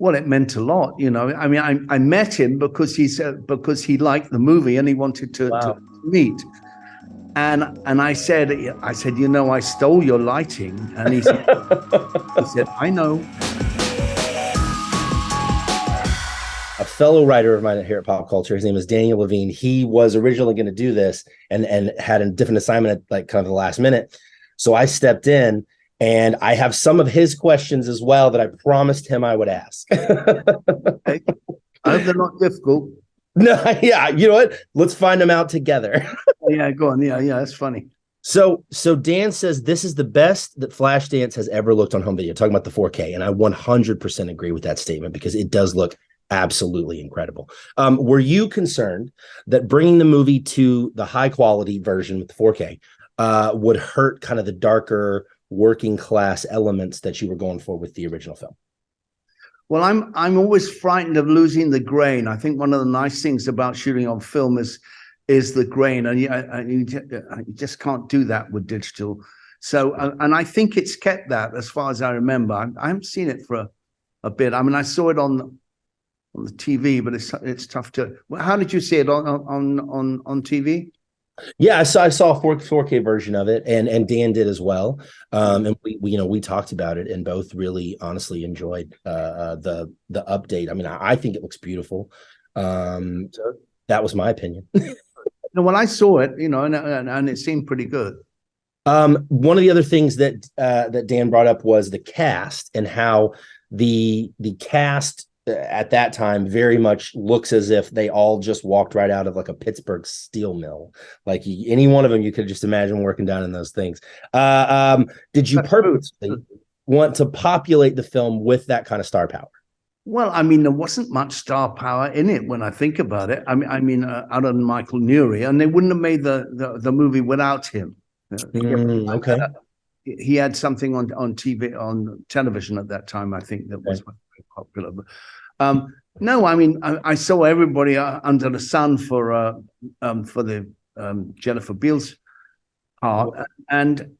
Well, it meant a lot, you know. I mean, I met him because he liked the movie and he wanted to meet. And I said, you know, I stole your lighting. And he said, I know. A fellow writer of mine here at PopCulture, his name is Daniel Levine. He was originally going to do this and had a different assignment at like kind of the last minute. So I stepped in. And I have some of his questions as well that I promised him I would ask. Okay. I hope they're not difficult. No, yeah, you know what? Let's find them out together. Yeah, go on. Yeah, that's funny. So Dan says this is the best that Flashdance has ever looked on home video, talking about the 4K. And I 100% agree with that statement because it does look absolutely incredible. Were you concerned that bringing the movie to the high quality version with the 4K would hurt kind of the darker working class elements that you were going for with the original film? Well, I'm always frightened of losing the grain. I think one of the nice things about shooting on film is the grain, and you just can't do that with digital. So, and I think it's kept that as far as I remember. I haven't seen it for a bit. I mean, I saw it on the TV, but it's tough to. How did you see it on TV? Yeah, I saw a 4K version of it, and Dan did as well. And we talked about it and both really honestly enjoyed the update. I mean, I think it looks beautiful. That was my opinion. When I saw it, you know, and it seemed pretty good. One of the other things that Dan brought up was the cast and how the cast at that time very much looks as if they all just walked right out of like a Pittsburgh steel mill. Like any one of them, you could just imagine working down in those things. Did you purposely want to populate the film with that kind of star power? Well, I mean, there wasn't much star power in it when I think about it. I mean, other than Michael Neary, and they wouldn't have made the movie without him. Okay. He had something on TV, on television at that time, I think, that was very popular. But, no, I mean, I saw everybody under the sun for the Jennifer Beals part, and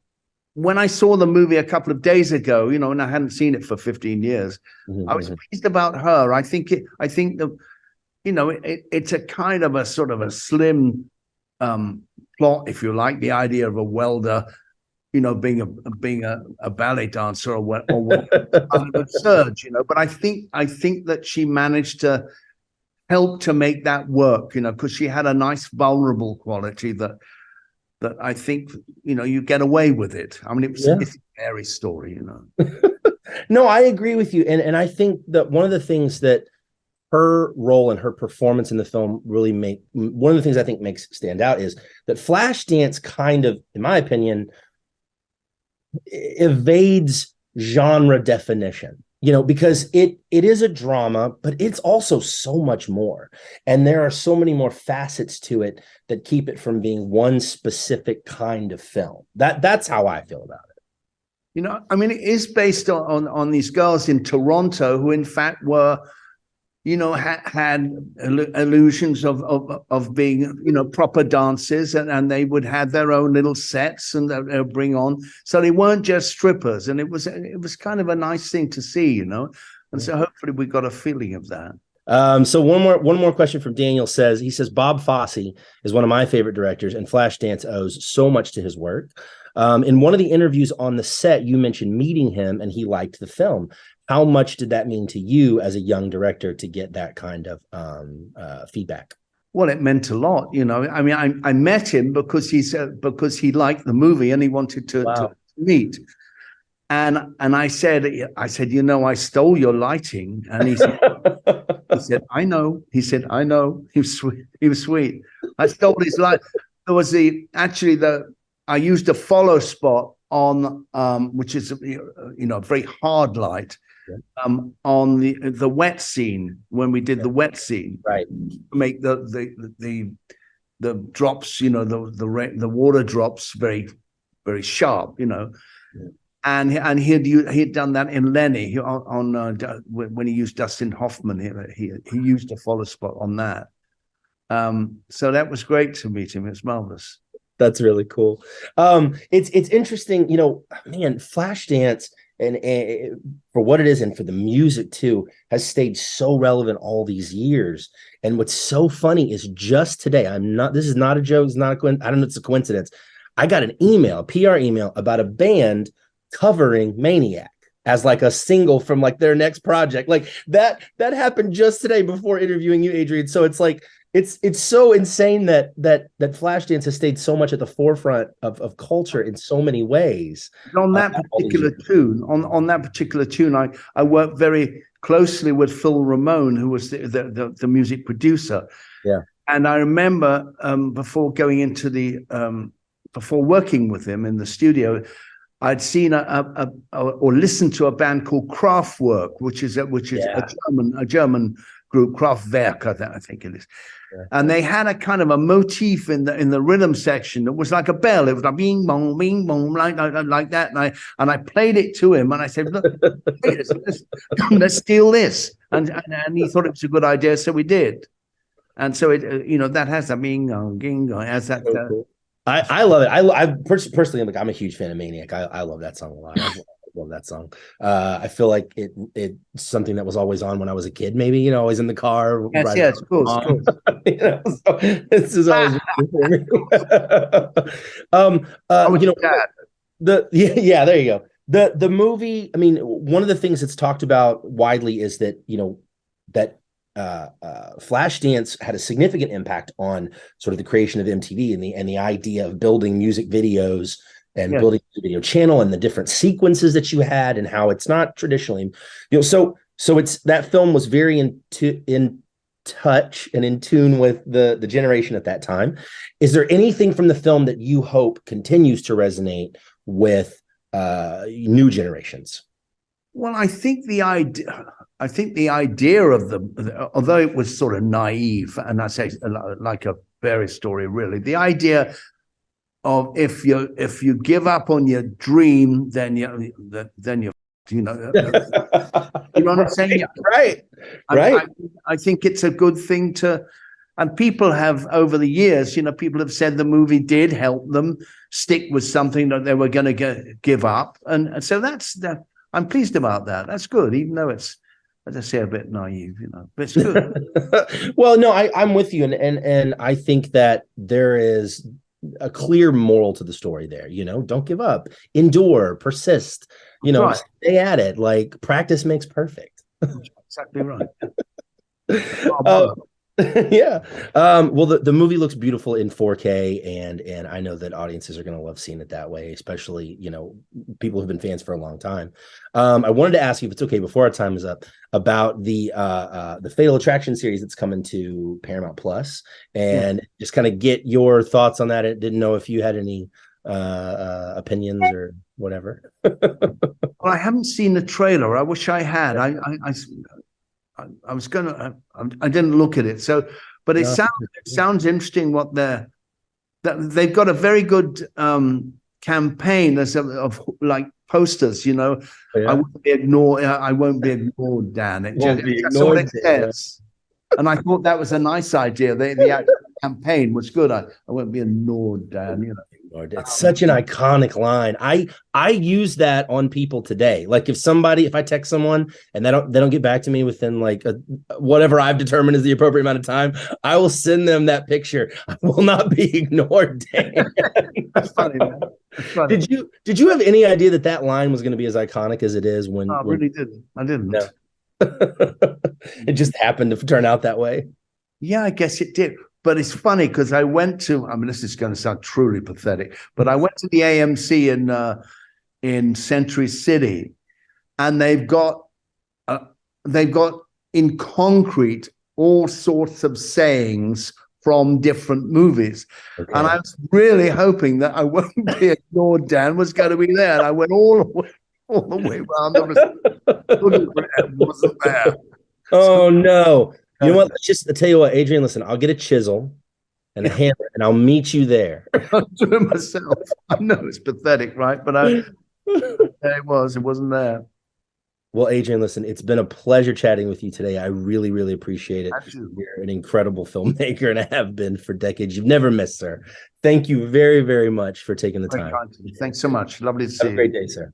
when I saw the movie a couple of days ago, you know, and I hadn't seen it for 15 years, I was pleased about her. I think that, you know, it's a kind of a sort of a slim plot, if you like, the idea of a welder, you know, being a ballet dancer or what absurd, you know. But I think that she managed to help to make that work, you know, because she had a nice vulnerable quality that I think, you know, you get away with it. I mean, it's a scary story, you know. No, I agree with you, and I think that one of the things that her role and her performance in the film really one of the things I think makes stand out is that Flashdance kind of, in my opinion, evades genre definition, you know, because it is a drama, but it's also so much more, and there are so many more facets to it that keep it from being one specific kind of film. That's how I feel about it. You know, I mean, it is based on these girls in Toronto who in fact were, you know, had illusions of being, you know, proper dancers, and they would have their own little sets and they'll bring on. So they weren't just strippers, and it was kind of a nice thing to see, you know. And so hopefully we got a feeling of that. So one more question from Daniel says, Bob Fosse is one of my favorite directors, and Flashdance owes so much to his work. In one of the interviews on the set, you mentioned meeting him and he liked the film. How much did that mean to you as a young director to get that kind of feedback? Well, it meant a lot, you know. I mean, I met him because he liked the movie and he wanted to meet. And I said, you know, I stole your lighting, and he said, I know. He said, I know. He was sweet. He was sweet. I stole his light. There was I used a follow spot on which is you know, a very hard light. On the wet scene, when we did the wet scene, right, make the drops, you know, the water drops very, very sharp, you know. And he'd done that in Lenny when he used Dustin Hoffman. He used a follow spot on that. So that was great to meet him. It's marvelous. That's really cool. It's interesting, you know, man, Flashdance and for what it is, and for the music too, has stayed so relevant all these years. And what's so funny is just today, this is not a joke, it's not I don't know, it's a coincidence. I got an email, a PR email about a band covering Maniac as like a single from like their next project. Like that happened just today before interviewing you, Adrian. So it's like, it's so insane that Flashdance has stayed so much at the forefront of culture in so many ways. On that particular tune, on that particular tune, I worked very closely with Phil Ramone, who was the music producer. Yeah. And I remember before working with him in the studio, I'd seen or listened to a band called Kraftwerk, which is a German group, Kraftwerk, I think it is. Yeah. And they had a kind of a motif in the rhythm section that was like a bell. It was like bing bong, like that. And I played it to him, and I said, "Look, let's steal this." And he thought it was a good idea, so we did. And so that has that bing bong, has that. So cool. I love it. I personally, I'm a huge fan of Maniac. I love that song a lot. I love that song. I feel like it's something that was always on when I was a kid, maybe, always in the car. Yes, of course. So this is always there you go. The movie, I mean, one of the things that's talked about widely is that, that Flashdance had a significant impact on sort of the creation of MTV and the idea of building music videos and building a video channel and the different sequences that you had and how it's not traditionally, so it's, that film was very in touch and in tune with the generation at that time. Is there anything from the film that you hope continues to resonate with new generations? Well, I think the idea of although it was sort of naive, and I say like a fairy story, really, the idea of if you give up on your dream, then you you know what I'm saying? Right. I think it's a good thing to, and people have over the years, people have said the movie did help them stick with something that they were going to give up, and so I'm pleased about that. That's good, even though it's, as I say, a bit naive, but it's good. Well, no, I'm with you, and I think that there is a clear moral to the story there. Don't give up, endure, persist. Right. Stay at it. Like practice makes perfect. Exactly right. Yeah. Well, the movie looks beautiful in 4K, and I know that audiences are going to love seeing it that way, especially, people who've been fans for a long time. I wanted to ask you, if it's okay, before our time is up, about the Fatal Attraction series that's coming to Paramount Plus, and just kind of get your thoughts on that. I didn't know if you had any opinions or whatever. Well, I haven't seen the trailer. I wish I had. I was gonna. I didn't look at it. So, but it sounds interesting. They've got a very good campaign of like posters. I won't be ignored. I won't be ignored, Dan. That's what it says. And I thought that was a nice idea. The actual campaign was good. I won't be ignored, Dan. It's such an iconic line. I use that on people today. Like if I text someone and they don't get back to me within like whatever I've determined is the appropriate amount of time, I will send them that picture. I will not be ignored. That's funny, man. That's funny. Did you have any idea that line was going to be as iconic as it is? No, I really didn't. I didn't. No. It just happened to turn out that way. Yeah, I guess it did. But it's funny because I went to, this is going to sound truly pathetic, but I went to the AMC in Century City, and they've got in concrete all sorts of sayings from different movies. Okay. And I was really hoping that I won't be ignored, Dan was going to be there. And I went all the way around it wasn't there. Oh, no. You know what? I'll tell you what, Adrian, listen, I'll get a chisel and a hammer and I'll meet you there. I'm doing it myself. I know it's pathetic, right? But it wasn't there. Well, Adrian, listen, it's been a pleasure chatting with you today. I really, really appreciate it. Absolutely. You're an incredible filmmaker and I have been for decades. You've never missed, sir. Thank you very, very much for taking the time. Thanks so much. Lovely to see you. Have a great day, sir.